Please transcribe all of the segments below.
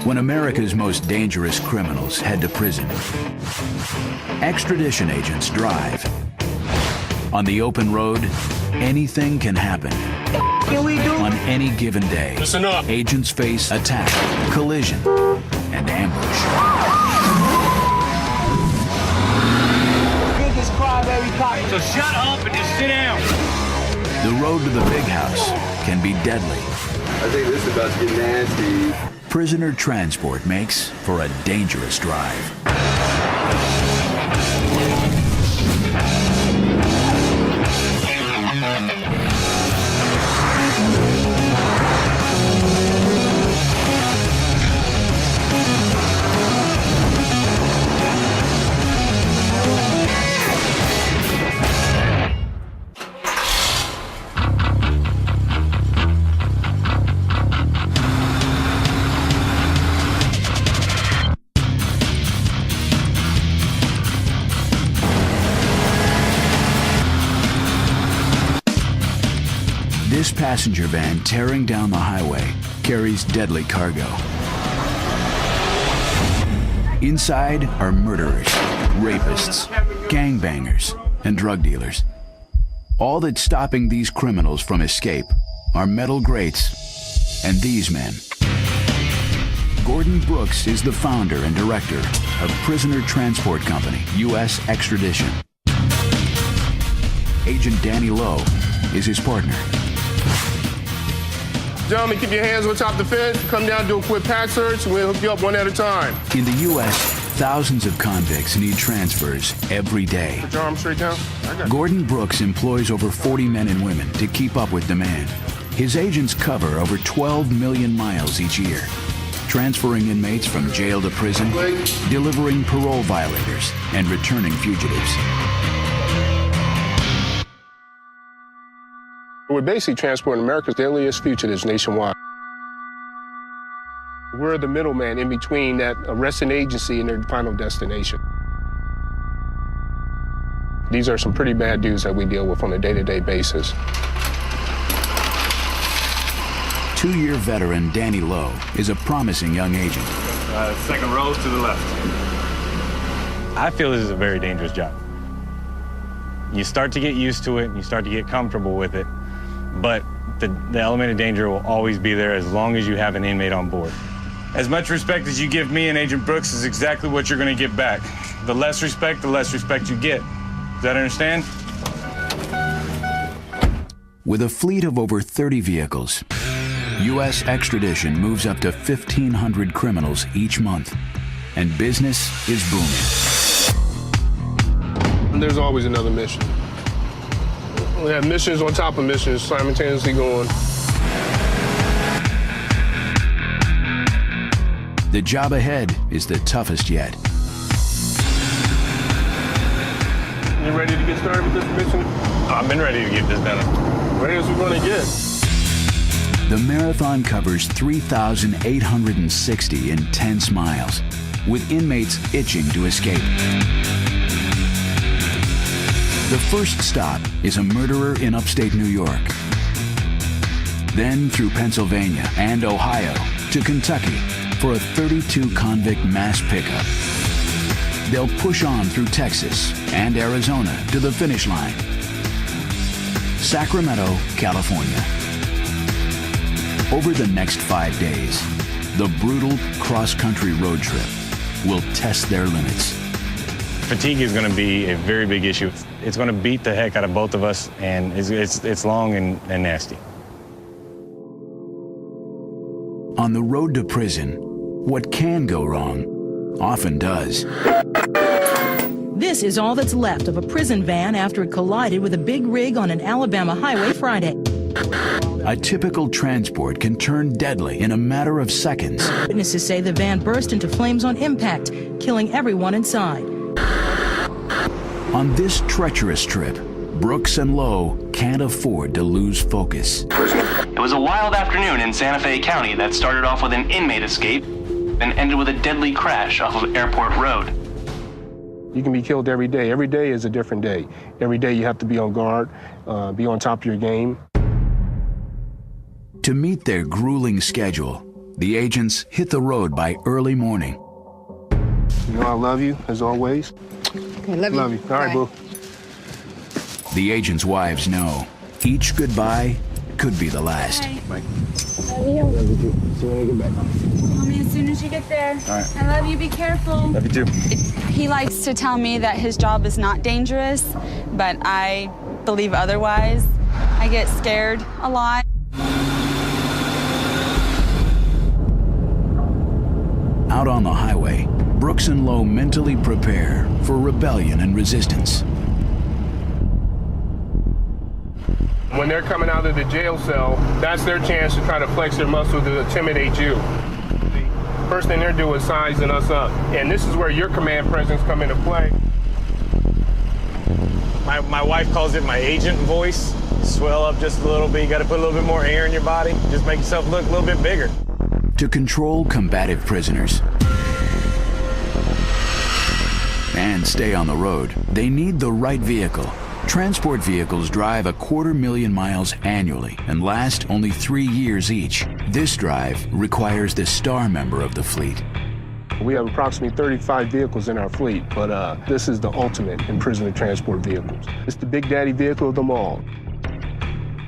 when America's most dangerous criminals head to prison. Extradition agents drive. On the open road, anything can happen. On any given day, Listen up. agents face attack, collision, and ambush. Biggest crybaby cop. So shut up and just sit down. The road to the big house can be deadly. I think this is about to get nasty. Prisoner transport makes for a dangerous drive. This passenger van tearing down the highway carries deadly cargo. Inside are murderers, rapists, gangbangers, and drug dealers. All that's stopping these criminals from escape are metal grates and these men. Gordon Brooks is the founder and director of Prisoner Transport Company, U.S. Extradition. Agent Danny Lowe is his partner. Gentlemen, keep your hands on top of the fence. Come down, do a quick pat search, and we'll hook you up one at a time. In the U.S., thousands of convicts need transfers every day. Put your arm straight down. I got you. Gordon Brooks employs over 40 men and women to keep up with demand. His agents cover over 12 million miles each year, transferring inmates from jail to prison, delivering parole violators, and returning fugitives. We're basically transporting America's deadliest fugitives nationwide. We're the middleman in between that arresting agency and their final destination. These are some pretty bad dudes that we deal with on a day-to-day basis. Two-year veteran Danny Lowe is a promising young agent. Second row to the left. I feel this is a very dangerous job. You start to get used to it, and you start to get comfortable with it, but the element of danger will always be there as long as you have an inmate on board. As much respect as you give me and Agent Brooks is exactly what you're going to get back. The less respect you get. Does that understand? With a fleet of over 30 vehicles, U.S. Extradition moves up to 1,500 criminals each month, and business is booming. And there's always another mission. We have missions on top of missions simultaneously going. The job ahead is the toughest yet. You ready to get started with this mission? I've been ready to get this done. Ready as we're going to get. The marathon covers 3,860 intense miles, with inmates itching to escape. The first stop is a murderer in upstate New York. Then through Pennsylvania and Ohio to Kentucky for a 32 convict mass pickup. They'll push on through Texas and Arizona to the finish line. Sacramento, California. Over the next 5 days, the brutal cross-country road trip will test their limits. Fatigue is going to be a very big issue. It's going to beat the heck out of both of us, and it's long and nasty. On the road to prison, what can go wrong often does. This is all that's left of a prison van after it collided with a big rig on an Alabama highway Friday. A typical transport can turn deadly in a matter of seconds. Witnesses say the van burst into flames on impact, killing everyone inside. On this treacherous trip, Brooks and Lowe can't afford to lose focus. It was a wild afternoon in Santa Fe County that started off with an inmate escape and ended with a deadly crash off of Airport Road. You can be killed every day. Every day is a different day. Every day you have to be on guard, be on top of your game. To meet their grueling schedule, The agents hit the road by early morning. You know I love you, as always. I love you. Love you. All right, boo. The agents' wives know each goodbye could be the last. Love you. See you when you get back. Tell me as soon as you get there. All right. I love you. Be careful. Love you too. He likes to tell me that his job is not dangerous, but I believe otherwise. I get scared a lot. Out on the highway, Brooks and Lowe mentally prepare for rebellion and resistance. When they're coming out of the jail cell, that's their chance to try to flex their muscle to intimidate you. The first thing they're doing is sizing us up. And this is where your command presence come into play. My wife calls it my agent voice. Swell up just a little bit. You got to put a little bit more air in your body. Just make yourself look a little bit bigger. To control combative prisoners and stay on the road, they need the right vehicle. Transport vehicles drive 250,000 miles annually and last only 3 years each. This drive requires the star member of the fleet. We have approximately 35 vehicles in our fleet, but this is the ultimate in prisoner transport vehicles. It's the big daddy vehicle of them all.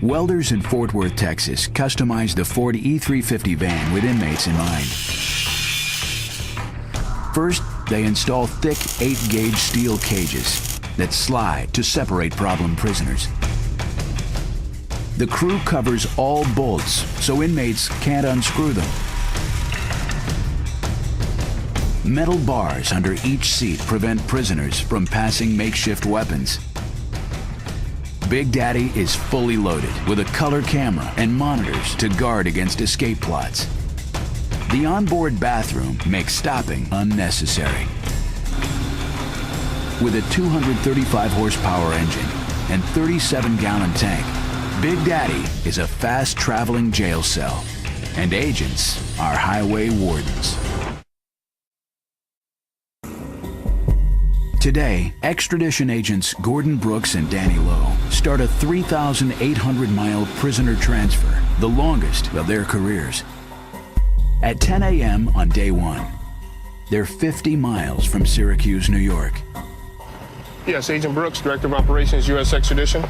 Welders in Fort Worth, Texas, customized the Ford E350 van with inmates in mind. First, they install thick 8-gauge steel cages that slide to separate problem prisoners. The crew covers all bolts so inmates can't unscrew them. Metal bars under each seat prevent prisoners from passing makeshift weapons. Big Daddy is fully loaded with a color camera and monitors to guard against escape plots. The onboard bathroom makes stopping unnecessary. With a 235 horsepower engine and 37-gallon tank, Big Daddy is a fast-traveling jail cell, and agents are highway wardens. Today, extradition agents Gordon Brooks and Danny Lowe start a 3,800-mile prisoner transfer, the longest of their careers. At 10 a.m. on day one, they're 50 miles from Syracuse, New York. Yes, Agent Brooks, Director of Operations, U.S. Extradition.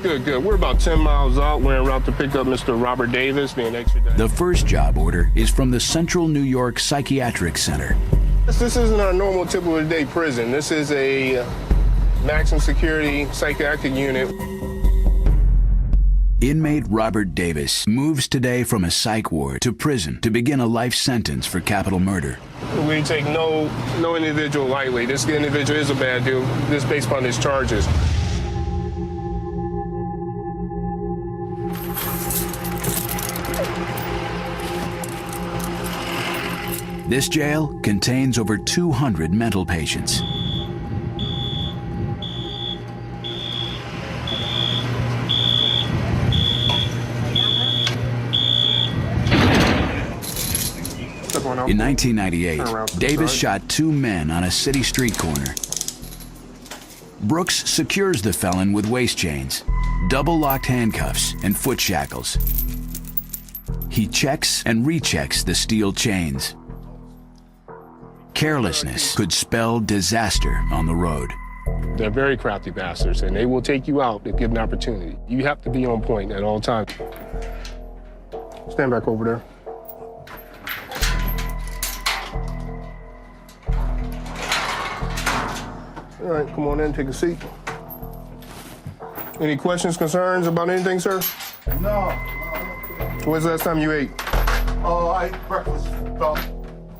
Good, good. We're about 10 miles out. We're en route to pick up Mr. Robert Davis, being extradited. The first job order is from the Central New York Psychiatric Center. This isn't our normal typical day prison. This is a maximum security psychiatric unit. Inmate Robert Davis moves today from a psych ward to prison to begin a life sentence for capital murder. We take no individual lightly. This individual is a bad dude. This is based upon his charges. This jail contains over 200 mental patients. In 1998, Davis shot 2 men on a city street corner. Brooks secures the felon with waist chains, double-locked handcuffs, and foot shackles. He checks and rechecks the steel chains. Carelessness could spell disaster on the road. They're very crafty bastards, and they will take you out if given an opportunity. You have to be on point at all times. Stand back over there. All right, come on in, take a seat. Any questions, concerns about anything, sir? No. When's the last time you ate? I ate breakfast about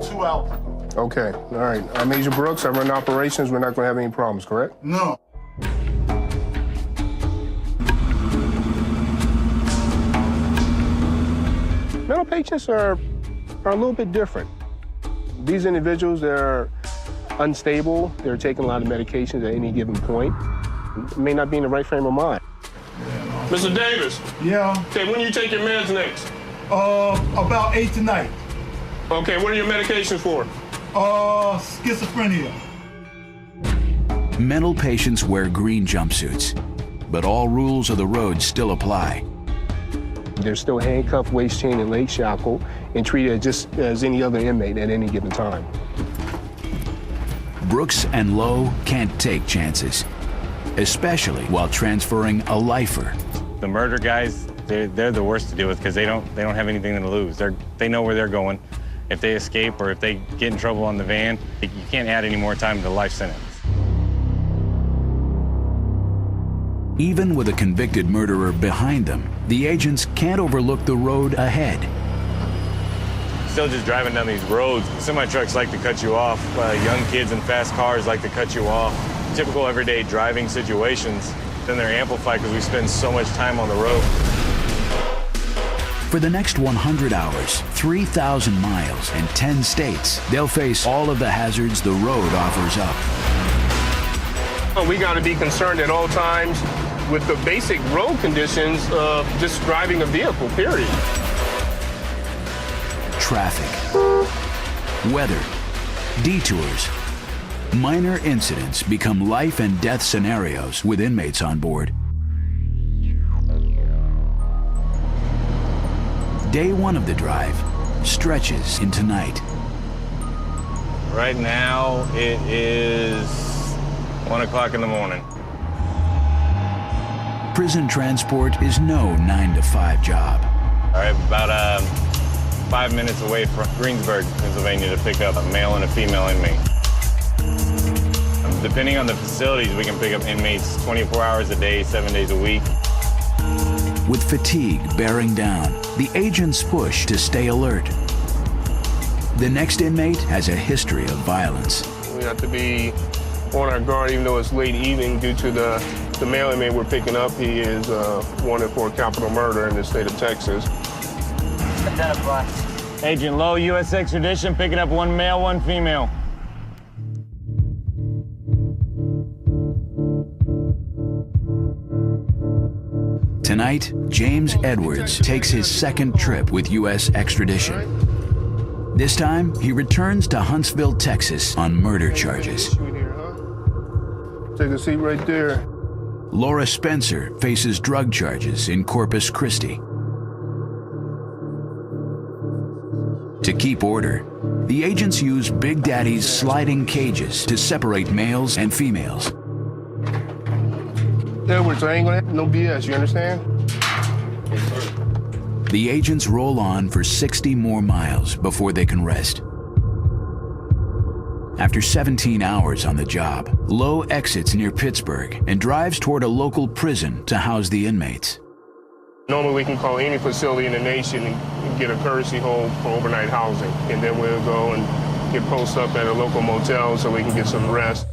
2 hours ago. Okay, all right. I'm Agent Brooks. I run operations. We're not going to have any problems, correct? No. Mental patients are a little bit different. These individuals, they're unstable. They're taking a lot of medications at any given point. May not be in the right frame of mind. Mr. Davis. Yeah. Okay, when you take your meds next? About 8 tonight. Okay, what are your medications for? Schizophrenia. Mental patients wear green jumpsuits, but all rules of the road still apply. They're still handcuffed, waist chain, and leg shackled, and treated just as any other inmate at any given time. Brooks and Lowe can't take chances, especially while transferring a lifer. The murder guys, they're the worst to deal with because they don't have anything to lose. They know where they're going. If they escape or if they get in trouble on the van, you can't add any more time to the life sentence. Even with a convicted murderer behind them, the agents can't overlook the road ahead. Still just driving down these roads, semi-trucks like to cut you off. Young kids in fast cars like to cut you off. Typical everyday driving situations. Then they're amplified because we spend so much time on the road. For the next 100 hours, 3,000 miles, and 10 states, they'll face all of the hazards the road offers up. We got to be concerned at all times with the basic road conditions of just driving a vehicle, period. Traffic, weather, detours. Minor incidents become life and death scenarios with inmates on board. Day one of the drive stretches into night. Right now, it is 1 o'clock in the morning. Prison transport is no 9-to-5 job. All right, about 5 minutes away from Greensburg, Pennsylvania, to pick up a male and a female inmate. Depending on the facilities, we can pick up inmates 24 hours a day, 7 days a week. With fatigue bearing down, the agents push to stay alert. The next inmate has a history of violence. We have to be on our guard even though it's late evening due to the male inmate we're picking up. He is wanted for capital murder in the state of Texas. Agent Lowe, U.S. extradition, picking up 1 male, 1 female. Tonight, James Edwards takes his second trip with U.S. extradition. This time, he returns to Huntsville, Texas on murder charges. Take a seat right there. Laura Spencer faces drug charges in Corpus Christi. To keep order, the agents use Big Daddy's sliding cages to separate males and females. Edwards, I ain't gonna have no BS, you understand? The agents roll on for 60 more miles before they can rest. After 17 hours on the job, Lowe exits near Pittsburgh and drives toward a local prison to house the inmates. Normally we can call any facility in the nation and get a courtesy hold for overnight housing. And then we'll go and get posted up at a local motel so we can get some rest.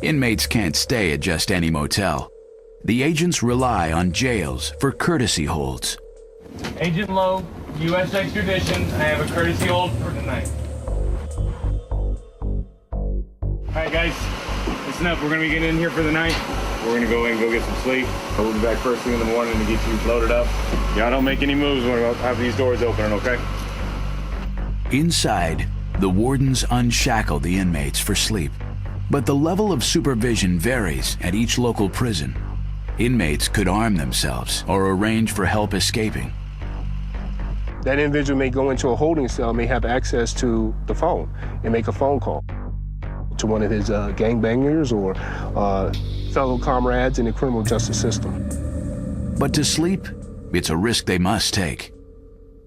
Inmates can't stay at just any motel. The agents rely on jails for courtesy holds. Agent Lowe, U.S. extradition. I have a courtesy hold for tonight. All right, guys, listen up. We're going to be getting in here for the night. We're going to go in and go get some sleep. We'll be back first thing in the morning to get you loaded up. Y'all don't make any moves when I have these doors open, okay? Inside, the wardens unshackle the inmates for sleep. But the level of supervision varies at each local prison. Inmates could arm themselves or arrange for help escaping. That individual may go into a holding cell, may have access to the phone and make a phone call to one of his gangbangers or fellow comrades in the criminal justice system. But to sleep, it's a risk they must take.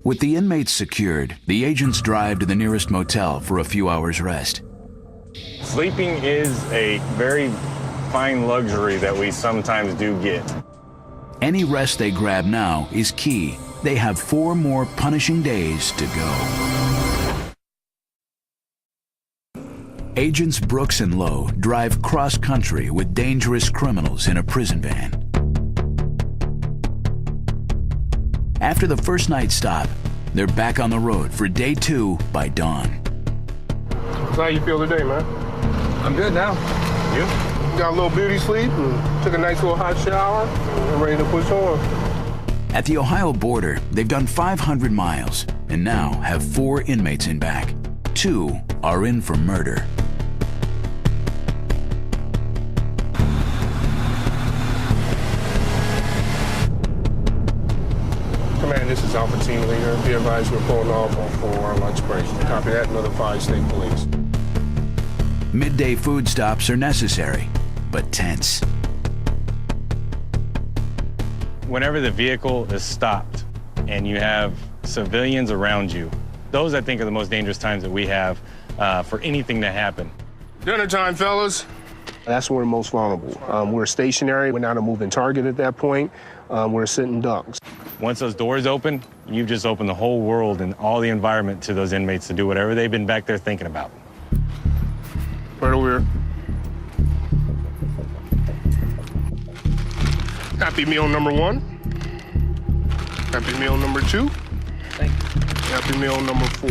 With the inmates secured, the agents drive to the nearest motel for a few hours rest. Sleeping is a very fine luxury that we sometimes do get. Any rest they grab now is key. They have 4 more punishing days to go. Agents Brooks and Lowe drive cross-country with dangerous criminals in a prison van. After the first night stop, they're back on the road for day 2 by dawn. So how you feel today, man? I'm good now. You? Got a little beauty sleep and took a nice little hot shower and ready to push on. At the Ohio border, they've done 500 miles and now have 4 inmates in back. 2 are in for murder. Command, this is Alpha Team Leader. Be advised we're pulling off for our lunch break. Copy that, notify State Police. Midday food stops are necessary, but tense. Whenever the vehicle is stopped and you have civilians around you, those I think are the most dangerous times that we have for anything to happen. Dinner time, fellas. That's when we're most vulnerable. We're stationary. We're not a moving target at that point. We're sitting ducks. Once those doors open, you've just opened the whole world and all the environment to those inmates to do whatever they've been back there thinking about. Right over here. Happy meal number 1. Happy meal number 2. Thank you. Happy meal number 4.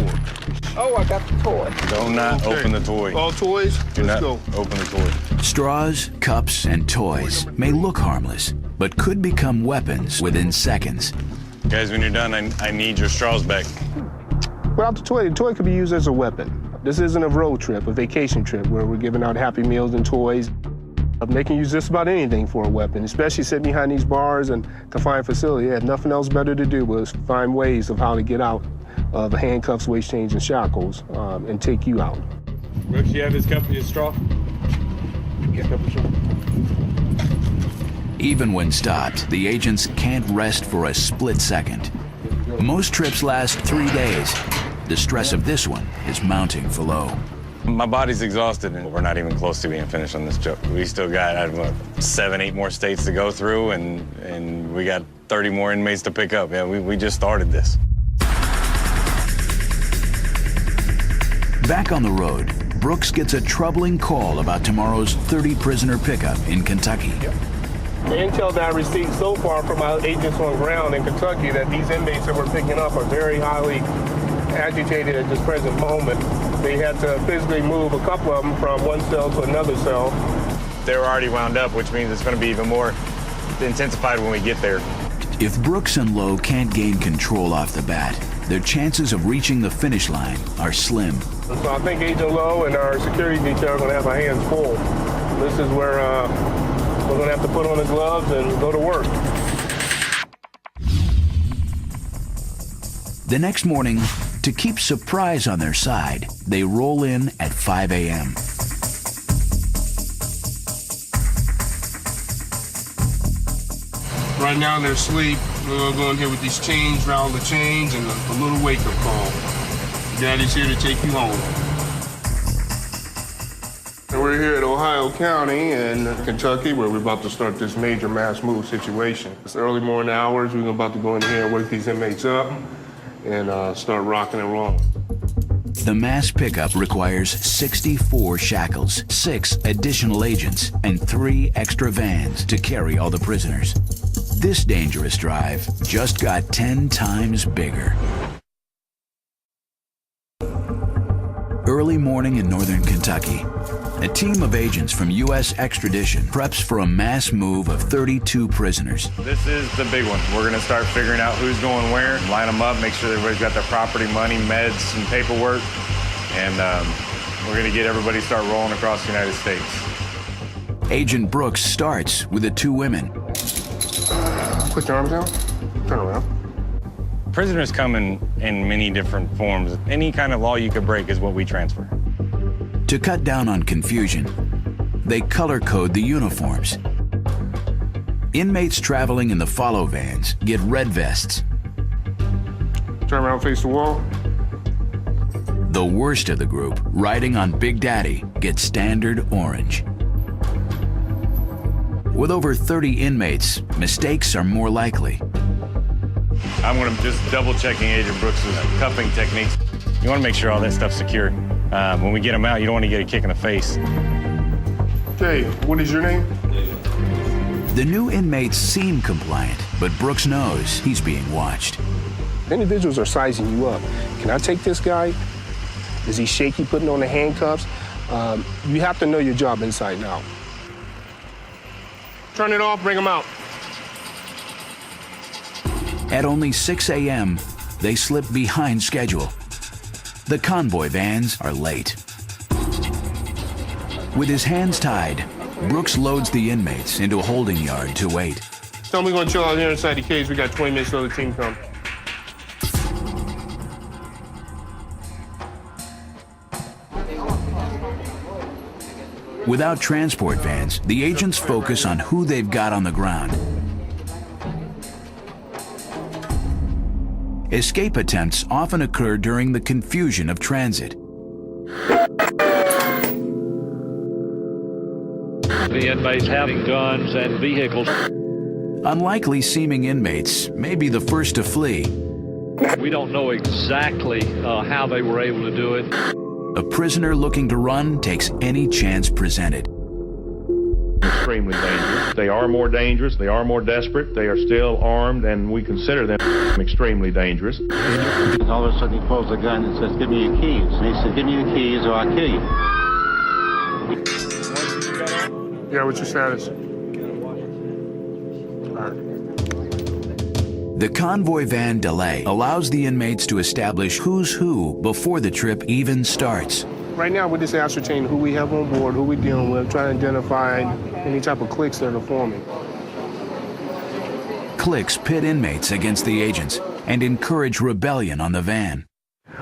Oh, I got the toy. Do not open the toy. All toys? Do Let's not go. open the toy. Straws, cups, and toys may look harmless, but could become weapons within seconds. Guys, when you're done, I need your straws back. Without the toy could be used as a weapon. This isn't a road trip, a vacation trip, where we're giving out Happy Meals and toys. They can use just about anything for a weapon, especially sitting behind these bars and confined facility. They have nothing else better to do but find ways of how to get out of handcuffs, waist chains, and shackles and take you out. Brooks, you have his cup and his straw? Get a cup of straw. Even when stopped, the agents can't rest for a split second. Most trips last 3 days. The stress of this one is mounting for Lowe. My body's exhausted, and we're not even close to being finished on this job. We still got, I don't know, 7, 8 more states to go through, and we got 30 more inmates to pick up. Yeah, we just started this. Back on the road, Brooks gets a troubling call about tomorrow's 30-prisoner pickup in Kentucky. The intel that I received so far from my agents on ground in Kentucky that these inmates that we're picking up are very highly agitated at this present moment. They had to physically move a couple of them from one cell to another cell. They're already wound up, which means it's going to be even more intensified when we get there. If Brooks and Lowe can't gain control off the bat, their chances of reaching the finish line are slim. So I think Agent Lowe and our security detail are going to have our hands full. This is where we're going to have to put on the gloves and go to work. The next morning, to keep surprise on their side, they roll in at 5 a.m. Right now they're asleep. We're going to go in here with these chains, rattle the chains, and a little wake-up call. Daddy's here to take you home. And we're here at Ohio County in Kentucky, where we're about to start this major mass move situation. It's early morning hours. We're about to go in here and wake these inmates up and start rocking and rolling. The mass pickup requires 64 shackles, 6 additional agents, and 3 extra vans to carry all the prisoners. This dangerous drive just got 10 times bigger. Early morning in northern Kentucky, a team of agents from U.S. Extradition preps for a mass move of 32 prisoners. This is the big one. We're going to start figuring out who's going where, line them up, make sure everybody's got their property, money, meds, and paperwork, and we're going to get everybody start rolling across the United States. Agent Brooks starts with the 2 women. Put your arms down. Turn around. Prisoners come in many different forms. Any kind of law you could break is what we transfer. To cut down on confusion, they color code the uniforms. Inmates traveling in the follow vans get red vests. Turn around, face the wall. The worst of the group, riding on Big Daddy, get standard orange. With over 30 inmates, mistakes are more likely. I'm going to just double-checking Agent Brooks' cuffing techniques. You want to make sure all that stuff's secure. When we get them out, you don't want to get a kick in the face. Jay, what is your name? The new inmates seem compliant, but Brooks knows he's being watched. Individuals are sizing you up. Can I take this guy? Is he shaky putting on the handcuffs? You have to know your job inside and out. Turn it off, bring him out. At only 6 a.m., they slip behind schedule. The convoy vans are late. With his hands tied, Brooks loads the inmates into a holding yard to wait. Tell me we're going to chill out here inside the cage. We got 20 minutes till the team comes. Without transport vans, the agents focus on who they've got on the ground. Escape attempts often occur during the confusion of transit. The inmates having guns and vehicles. Unlikely seeming inmates may be the first to flee. We don't know exactly how they were able to do it. A prisoner looking to run takes any chance presented. Extremely dangerous. They are more dangerous. They are more desperate. They are still armed, and we consider them extremely dangerous. All of a sudden he pulls a gun and says, "Give me your keys." And he said, "Give me your keys or I'll kill you." Yeah, what's your status? All right. The convoy van delay allows the inmates to establish who's who before the trip even starts. Right now, we're just ascertaining who we have on board, who we're dealing with, trying to identify any type of cliques that are forming. Cliques pit inmates against the agents and encourage rebellion on the van.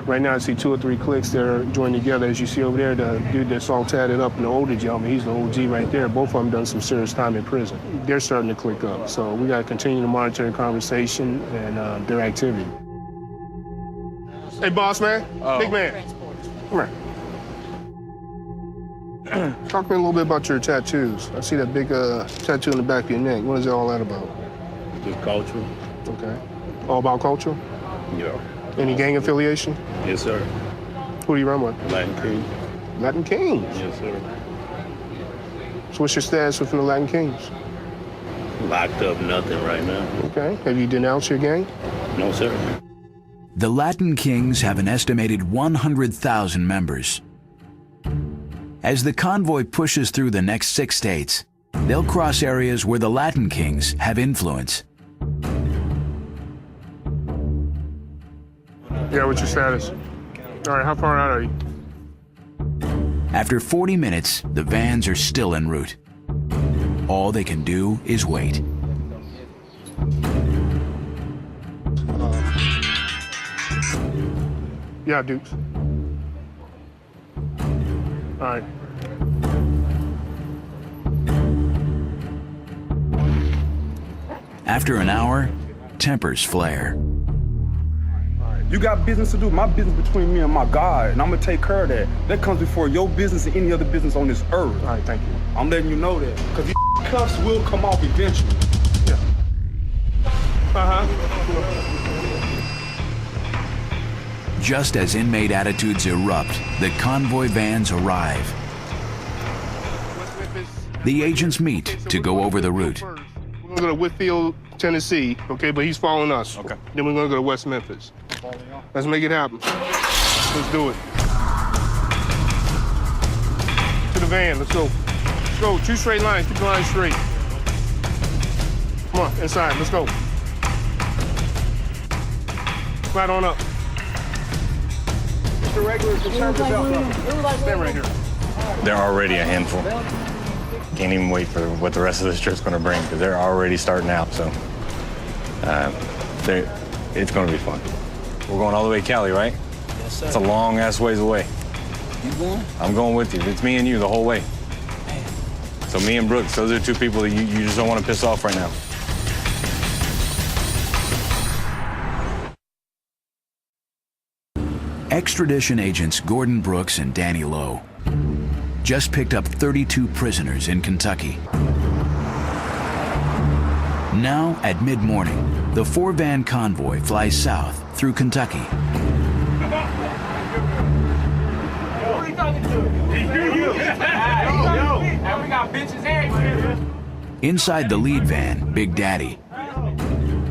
Right now, I see 2 or 3 cliques that are joined together. As you see over there, the dude that's all tatted up and the older gentleman, he's the OG right there. Both of them done some serious time in prison. They're starting to click up, so we got to continue to monitor the conversation and their activity. Hey, boss man, big man, come here. Talk to me a little bit about your tattoos. I see that big tattoo in the back of your neck. What is all that about? Just culture. Okay. All about culture? Yeah. Any gang affiliation? Yes, sir. Who do you run with? Latin Kings. Latin Kings? Yes, sir. So what's your status within the Latin Kings? Locked up, nothing right now. Okay. Have you denounced your gang? No, sir. The Latin Kings have an estimated 100,000 members. As the convoy pushes through the next 6 states, they'll cross areas where the Latin Kings have influence. Yeah, what's your status? All right, how far out are you? After 40 minutes, the vans are still en route. All they can do is wait. Yeah, Dukes. All right. After an hour, tempers flare. You got business to do. My business between me and my God, and I'm gonna take care of that. That comes before your business and any other business on this earth. All right, thank you. I'm letting you know that, because these cuffs will come off eventually. Yeah. Just as inmate attitudes erupt, the convoy vans arrive. The agents meet to go over the route. We're gonna go to Whitfield, Tennessee, okay, but he's following us. Okay. Then we're gonna go to West Memphis. Let's make it happen. Let's do it. To the van, let's go. Let's go, 2 straight lines, keep the line straight. Come on, inside, let's go. Right on up. Mr. Regular, conservative belt. Stand right here. They're already a handful. Can't even wait for what the rest of this trip's going to bring because they're already starting out. So it's going to be fun. We're going all the way to Cali, right? Yes, sir. It's a long ass ways away. You going? I'm going with you. It's me and you the whole way. So me and Brooks, those are 2 people that you just don't want to piss off right now. Extradition agents Gordon Brooks and Danny Lowe just picked up 32 prisoners in Kentucky. Now, at mid-morning, the 4-van convoy flies south through Kentucky. Who are you talking to? You. And we got bitches everywhere. Inside the lead van, Big Daddy,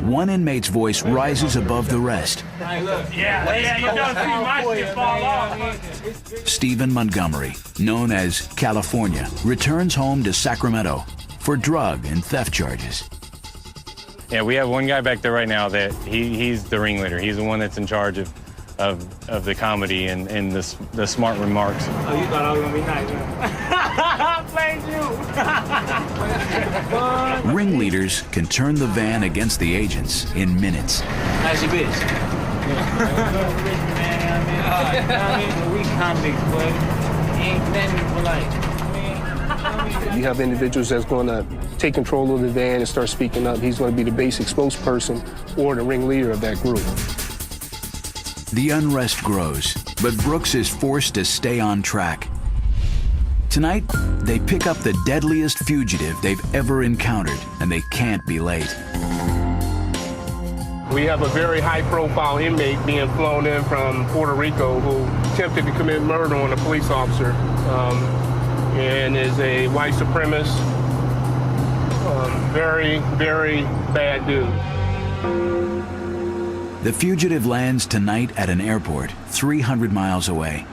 one inmate's voice rises above the rest. Hey, look. Yeah, you don't see my shit fall off. Stephen Montgomery, known as California, returns home to Sacramento for drug and theft charges. Yeah, we have one guy back there right now that he's the ringleader. He's the one that's in charge of the comedy and the smart remarks. Oh, you thought I was gonna be nice, man. Played you. Ringleaders can turn the van against the agents in minutes. How's your bitch? I mean, we convicts, boy. Ain't nothing polite. You have individuals that's going to take control of the van and start speaking up. He's going to be the basic spokesperson or the ringleader of that group. The unrest grows, but Brooks is forced to stay on track. Tonight, they pick up the deadliest fugitive they've ever encountered, and they can't be late. We have a very high-profile inmate being flown in from Puerto Rico who attempted to commit murder on a police officer and is a white supremacist, very, very bad dude. The fugitive lands tonight at an airport 300 miles away.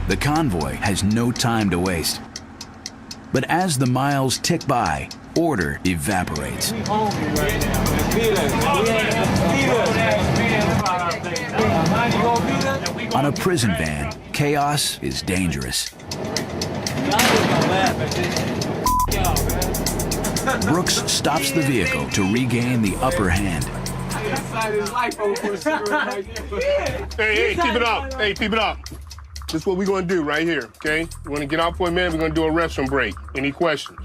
The convoy has no time to waste. But as the miles tick by, order evaporates. On a prison van, chaos is dangerous. Brooks stops the vehicle to regain the upper hand. Hey, keep it up. Hey, keep it up. This is what we're going to do right here, okay? We're going to get out for a minute. We're going to do a restroom break. Any questions?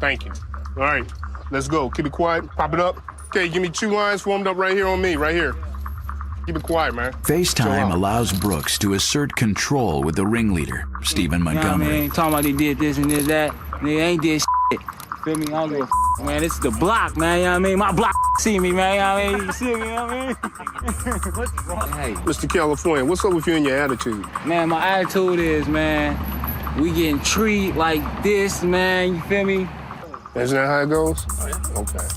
Thank you. All right, let's go. Keep it quiet. Pop it up. Okay, give me 2 lines warmed up right here on me, right here. Keep it quiet, man. FaceTime allows Brooks to assert control with the ringleader, Stephen Montgomery. Man, talking about they did this and did that. They ain't did shit. Feel me? I don't give a man. This is the block, man. You know what I mean? My block see me, man. You know what I mean? You see me, you know what I mean? Hey. Mr. California, what's up with you and your attitude? Man, my attitude is, man, we getting treated like this, man. You feel me? Isn't that how it goes? Okay.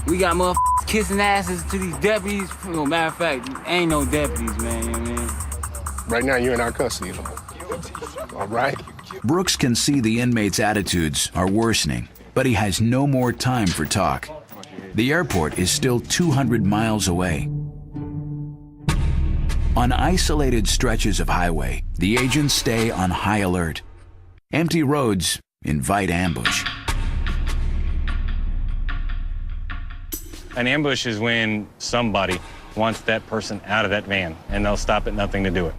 We got motherfuckers kissing asses to these deputies. No, matter of fact, ain't no deputies, man. You know what I mean? Right now, you're in our custody, though. All right? Brooks can see the inmates' attitudes are worsening, but he has no more time for talk. The airport is still 200 miles away. On isolated stretches of highway, the agents stay on high alert. Empty roads invite ambush. An ambush is when somebody wants that person out of that van, and they'll stop at nothing to do it.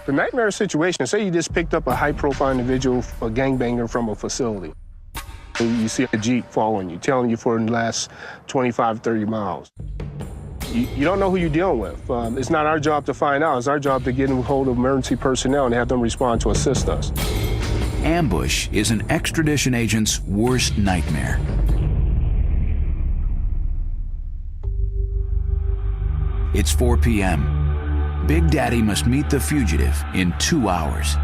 The nightmare situation, say you just picked up a high-profile individual, a gangbanger from a facility. You see a Jeep following you, telling you for the last 25, 30 miles. You don't know who you're dealing with. It's not our job to find out. It's our job to get in hold of emergency personnel and have them respond to assist us. Ambush is an extradition agent's worst nightmare. It's 4 p.m. Big Daddy must meet the fugitive in 2 hours.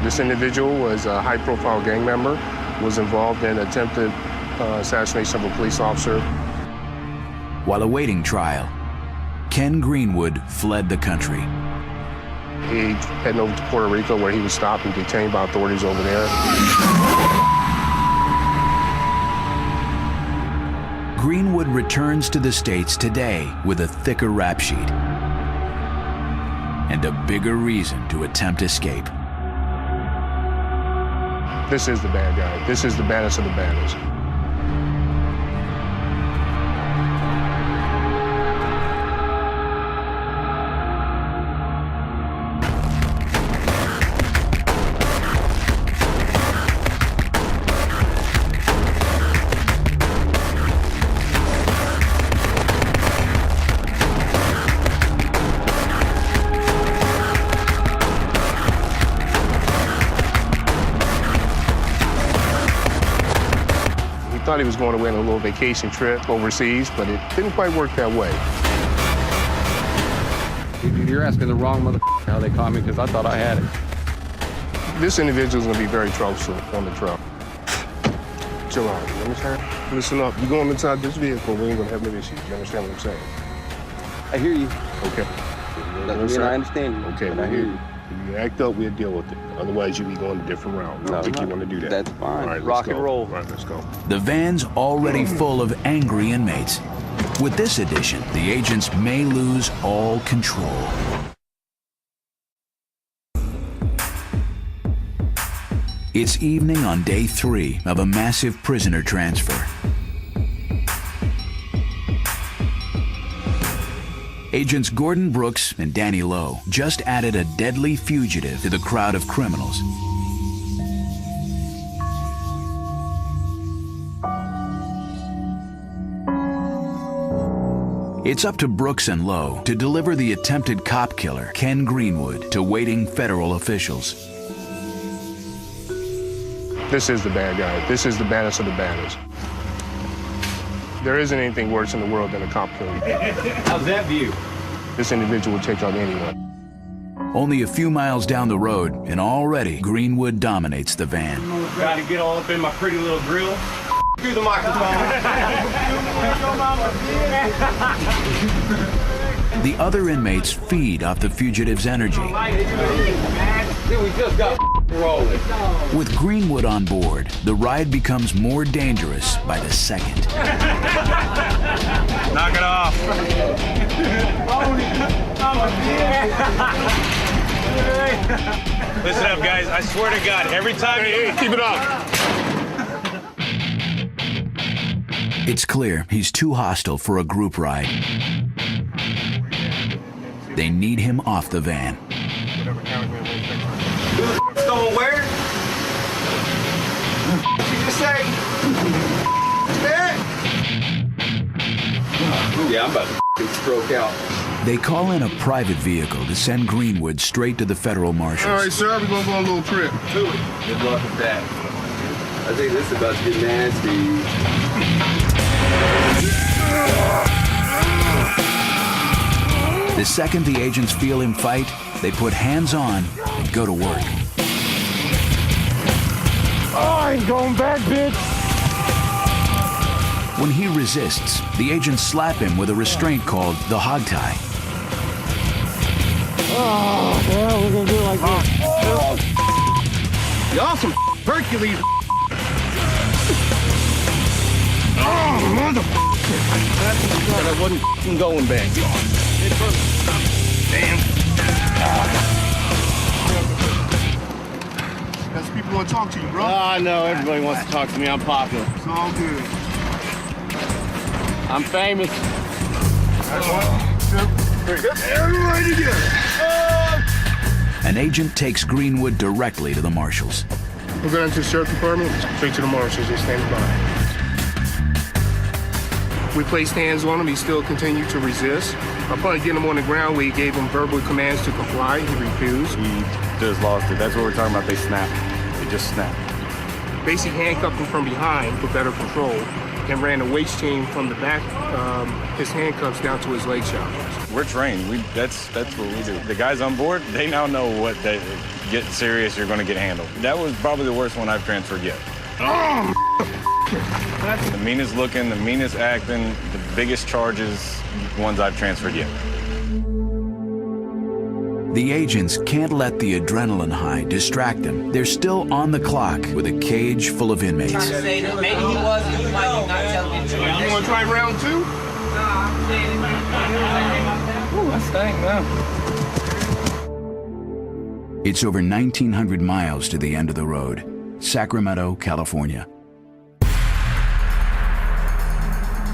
This individual was a high-profile gang member, was involved in attempted assassination of a police officer. While awaiting trial, Ken Greenwood fled the country. He heading over to Puerto Rico where he was stopped and detained by authorities over there. Greenwood returns to the States today with a thicker rap sheet and a bigger reason to attempt escape. This is the bad guy. This is the baddest of the baddest. Thought he was going away on a little vacation trip overseas, but it didn't quite work that way. You're asking the wrong motherfucker how they caught me, because I thought I had it. This individual's gonna be very troublesome on the truck. Chill out, you understand? Listen up, you going inside this vehicle, we ain't gonna have no issues. You understand what I'm saying? I hear you. Okay. I understand you. Okay, I hear you. If you act up, we'll deal with it. Otherwise, you'll be going a different route. I don't think you want to do that. That's fine. All right, rock and roll. All right, let's go. The van's already full of angry inmates. With this addition, the agents may lose all control. It's evening on day 3 of a massive prisoner transfer. Agents Gordon Brooks and Danny Lowe just added a deadly fugitive to the crowd of criminals. It's up to Brooks and Lowe to deliver the attempted cop killer, Ken Greenwood, to waiting federal officials. This is the bad guy. This is the baddest of the baddest. There isn't anything worse in the world than a cop killer. How's that view? This individual will take out anyone. Only a few miles down the road, and already Greenwood dominates the van. Got to get all up in my pretty little grill. Through the microphone. The other inmates feed off the fugitive's energy. We just got rolling. With Greenwood on board, the ride becomes more dangerous by the second. Knock it off. Listen up, guys. I swear to God, every time keep it up. It's clear he's too hostile for a group ride. They need him off the van. Going where? What you just say? Yeah, I'm about to stroke out. They call in a private vehicle to send Greenwood straight to the federal marshals. All right, sir, we're going to go on a little trip. Do it. Good luck with that. I think this is about to get nasty. The second the agents feel him fight, they put hands on and go to work. Oh, I ain't going back, bitch. When he resists, the agents slap him with a restraint called the hog tie. Oh, hell, we're going to do it like this. Oh. Y'all some Hercules. Oh, motherfucker. That wasn't going back. Damn. That's people want to talk to you, bro. I know. Everybody wants to talk to me. I'm popular. It's all good. I'm famous. That's 1, 2, 3. Everybody together. An agent takes Greenwood directly to the marshals. We're going to the sheriff's department, straight to the marshals. They're standing by. We placed hands on him. He still continued to resist. Upon getting him on the ground, we gave him verbal commands to comply. He refused. He just lost it. That's what we're talking about. They snapped. They just snapped. Basically handcuffed him from behind for better control and ran a waist chain from the back, his handcuffs down to his leg shackles. We're trained. That's what we do. The guys on board, they now know what they get serious, you're going to get handled. That was probably the worst one I've transferred yet. Oh, the meanest looking, the meanest acting, the biggest charges, ones I've transferred yet. The agents can't let the adrenaline high distract them. They're still on the clock with a cage full of inmates. Maybe he was, he might not tell me the truth. You want to try round 2? Ooh, I stank now. It's over 1,900 miles to the end of the road, Sacramento, California.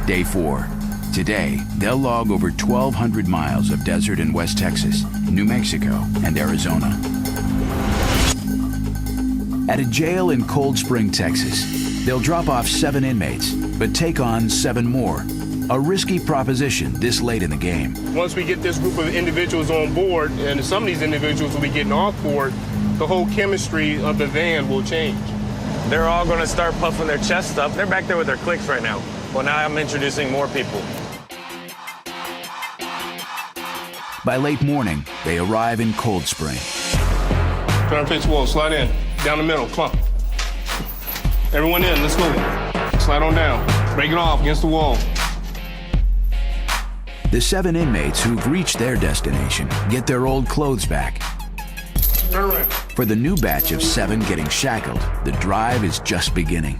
Day 4. Today, they'll log over 1,200 miles of desert in West Texas, New Mexico, and Arizona. At a jail in Cold Spring, Texas, they'll drop off 7 inmates, but take on 7 more. A risky proposition this late in the game. Once we get this group of individuals on board, and some of these individuals will be getting off board, the whole chemistry of the van will change. They're all going to start puffing their chests up. They're back there with their cliques right now. Well, now I'm introducing more people. By late morning, they arrive in Cold Spring. Turn face wall, slide in. Down the middle, come on. Everyone in, let's move. Slide on down. Break it off against the wall. The 7 inmates who've reached their destination get their old clothes back. Turn around. For the new batch of 7 getting shackled, the drive is just beginning.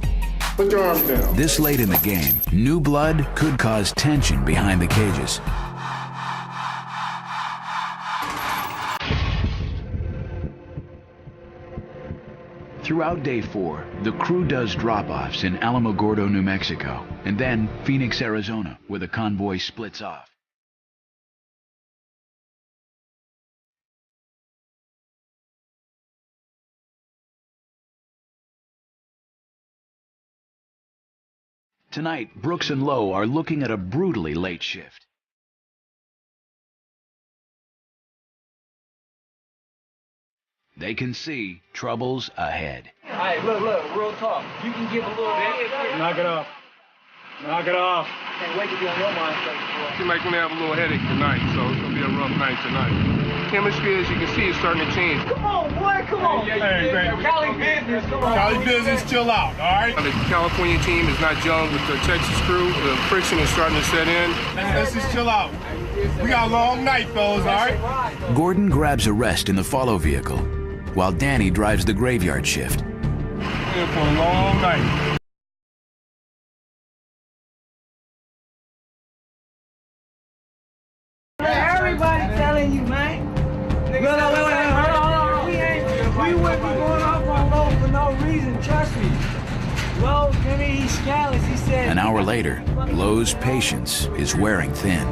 Put your arms down. This late in the game, new blood could cause tension behind the cages. Throughout day 4, the crew does drop-offs in Alamogordo, New Mexico, and then Phoenix, Arizona, where the convoy splits off. Tonight, Brooks and Lowe are looking at a brutally late shift. They can see troubles ahead. Hey, look, real talk. You can give a little bit. Knock it off. Knock it off. Can't wait to be on your mind. Seems like we're gonna have a little headache tonight, so it's gonna be a rough night tonight. Chemistry, as you can see, is starting to change. Come on, boy, come on. Hey, Cali business, come on. Cali business, chill out, all right? The California team is not gelling with the Texas crew. The friction is starting to set in. Let's just chill out. We got a long night, fellas, all right? Gordon grabs a rest in the follow vehicle, while Danny drives the graveyard shift. We're in for a long night. Everybody telling you, man. Wait, hold on. We wouldn't be going off on Lowe for no reason, trust me. Lowe, I mean, he's scandalous, he said. An hour later, Lowe's patience is wearing thin.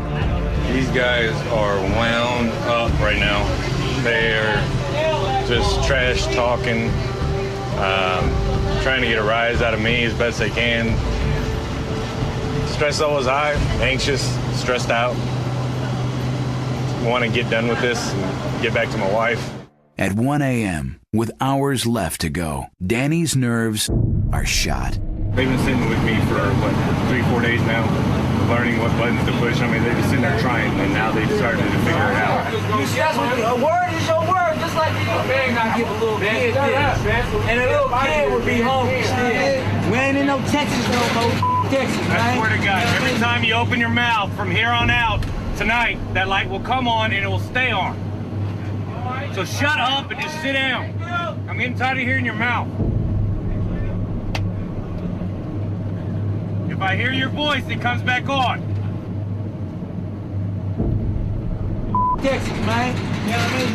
These guys are wound up right now. They're just trash talking, trying to get a rise out of me as best they can. Stress level is high, anxious, stressed out. Want to get done with this and get back to my wife. At 1 a.m., with hours left to go, Danny's nerves are shot. They've been sitting with me for, 3-4 days now, learning what buttons to push. I mean, they've been sitting there trying, and now they've started to figure it out. A word is your word, just like you man not give a little kid this. And a little kid would be hungry still. We ain't in no Texas no more. Texas, man. I swear to God, every time you open your mouth from here on out, tonight, that light will come on and it will stay on. So shut up and just sit down. I'm getting tired of hearing your mouth. If I hear your voice, it comes back on. Texas, man. You know what I mean?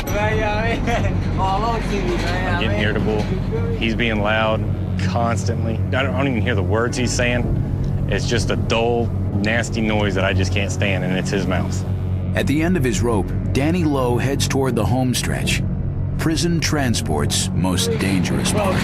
Yeah, you know what I mean? All on TV, man. I'm getting irritable. He's being loud constantly. I don't even hear the words he's saying. It's just a dull, nasty noise that I just can't stand, and it's his mouth. At the end of his rope, Danny Lowe heads toward the home stretch, prison transport's most dangerous part.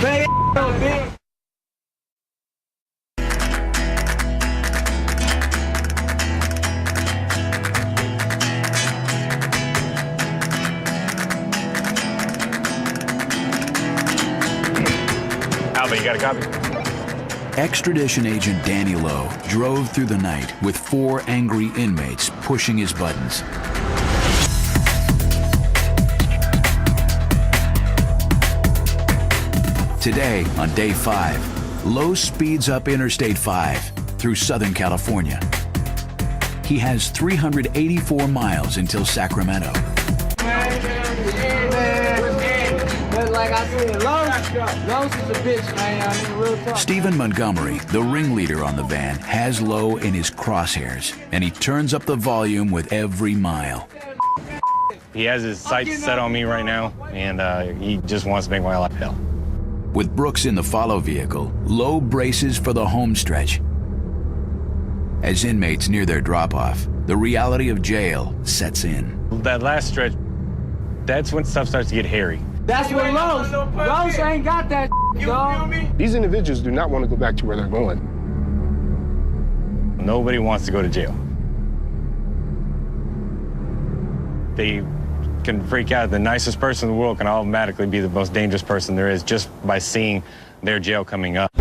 Alba, you got a copy? Extradition agent Danny Lowe drove through the night with 4 angry inmates pushing his buttons. Today, on day 5, Lowe speeds up Interstate 5 through Southern California. He has 384 miles until Sacramento. But like I said, Lowe's is a bitch, man. I mean, real talk. Stephen Montgomery, the ringleader on the van, has Lowe in his crosshairs, and he turns up the volume with every mile. He has his sights set on me right now, and he just wants to make my life hell. With Brooks in the follow vehicle, Lowe braces for the home stretch. As inmates near their drop-off, the reality of jail sets in. That last stretch, that's when stuff starts to get hairy. That's what Lowe's ain't got that, dog. These individuals do not want to go back to where they're going. Nobody wants to go to jail. They can freak out. The nicest person in the world can automatically be the most dangerous person there is just by seeing their jail coming up.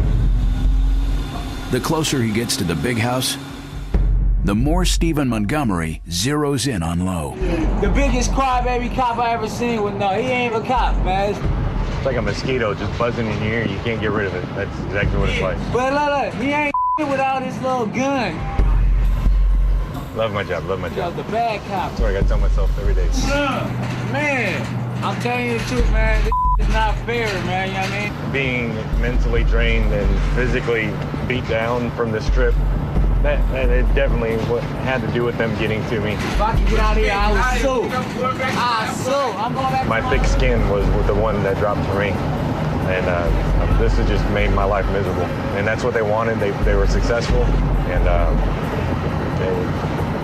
The closer he gets to the big house, the more Stephen Montgomery zeroes in on Lowe. The biggest crybaby cop I ever seen was, no, he ain't a cop, man. It's like a mosquito just buzzing in your ear. You can't get rid of it. That's exactly what it's like. But look, he ain't without his little gun. Love my job, love my job. The bad cop. That's what I gotta tell myself every day. Man, I'm telling you the truth, man. This is not fair, man, you know what I mean? Being mentally drained and physically beat down from this trip, that it definitely had to do with them getting to me. If I could get out of here, I would sue. I'm going back. My thick skin was the one that dropped the ring. And this has just made my life miserable. And that's what they wanted. They were successful, and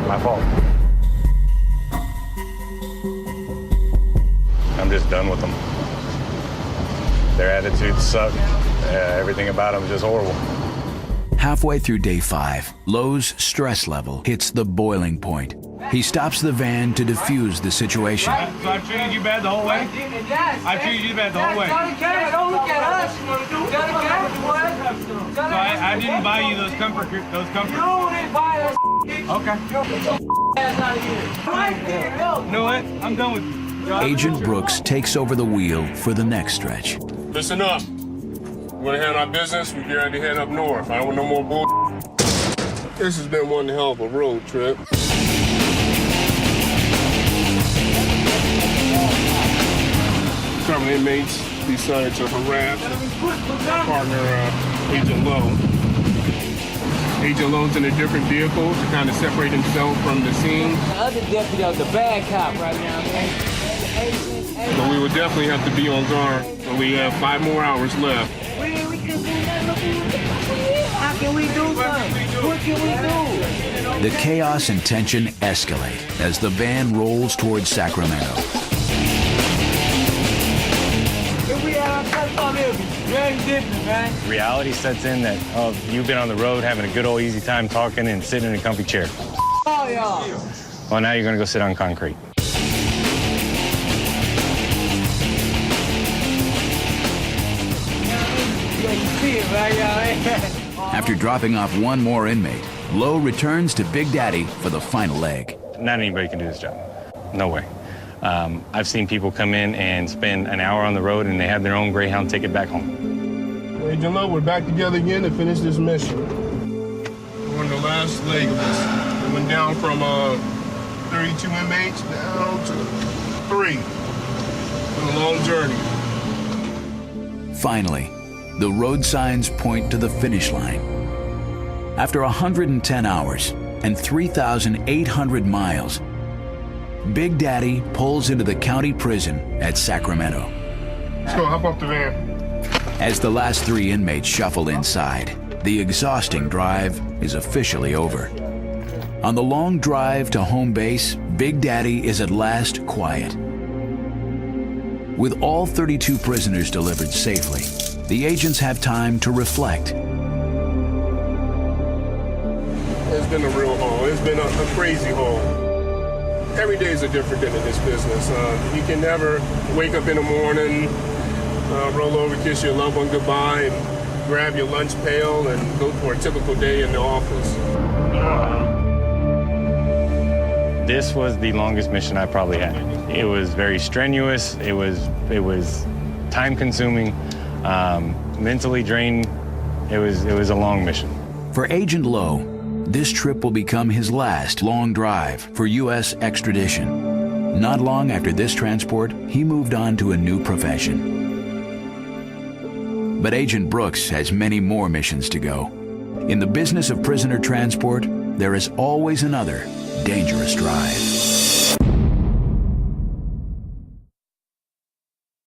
my fault. I'm just done with them. Their attitudes suck. Everything about them is just horrible. Halfway through day 5, Lowe's stress level hits the boiling point. He stops the van to defuse the situation. So I've treated you bad the whole way? Yes. I've treated you bad the whole way. Don't look at us. So I didn't buy you those comfort. You didn't buy us. Okay. You know what? I'm done with you. Agent Brooks takes over the wheel for the next stretch. Listen up. We're gonna handle our business. We're getting ready to head up north. I don't want no more bull. This has been one hell of a road trip. Several inmates decided to harass partner, Agent Lowe. Agent Lowe's in a different vehicle to kind of separate himself from the scene. The other deputy was the bad cop right now, man. But we will definitely have to be on guard. So we have 5 more hours left. How can we do something? What can we do? The chaos and tension escalate as the van rolls towards Sacramento. Reality sets in that, oh, you've been on the road having a good old easy time talking and sitting in a comfy chair. Oh, yeah. Well, now you're gonna go sit on concrete. After dropping off one more inmate, Lowe returns to Big Daddy for the final leg. Not anybody can do this job. No way. I've seen people come in and spend an hour on the road and they have their own Greyhound ticket back home. Agent Lowe, we're back together again to finish this mission. We're on the last leg of this. We went down from 32 inmates down to 3. It's been a long journey. Finally, the road signs point to the finish line. After 110 hours and 3,800 miles, Big Daddy pulls into the county prison at Sacramento. Let's go, hop off the van. As the last 3 inmates shuffle inside, the exhausting drive is officially over. On the long drive to home base, Big Daddy is at last quiet. With all 32 prisoners delivered safely, the agents have time to reflect. It's been a real haul. It's been a crazy haul. Every day is a different day in this business. You can never wake up in the morning, roll over, kiss your loved one goodbye, and grab your lunch pail and go for a typical day in the office. This was the longest mission I probably had. It was very strenuous. It was time-consuming, mentally draining. It was a long mission. For Agent Lowe, this trip will become his last long drive for U.S. extradition. Not long after this transport, he moved on to a new profession. But Agent Brooks has many more missions to go. In the business of prisoner transport, there is always another dangerous drive.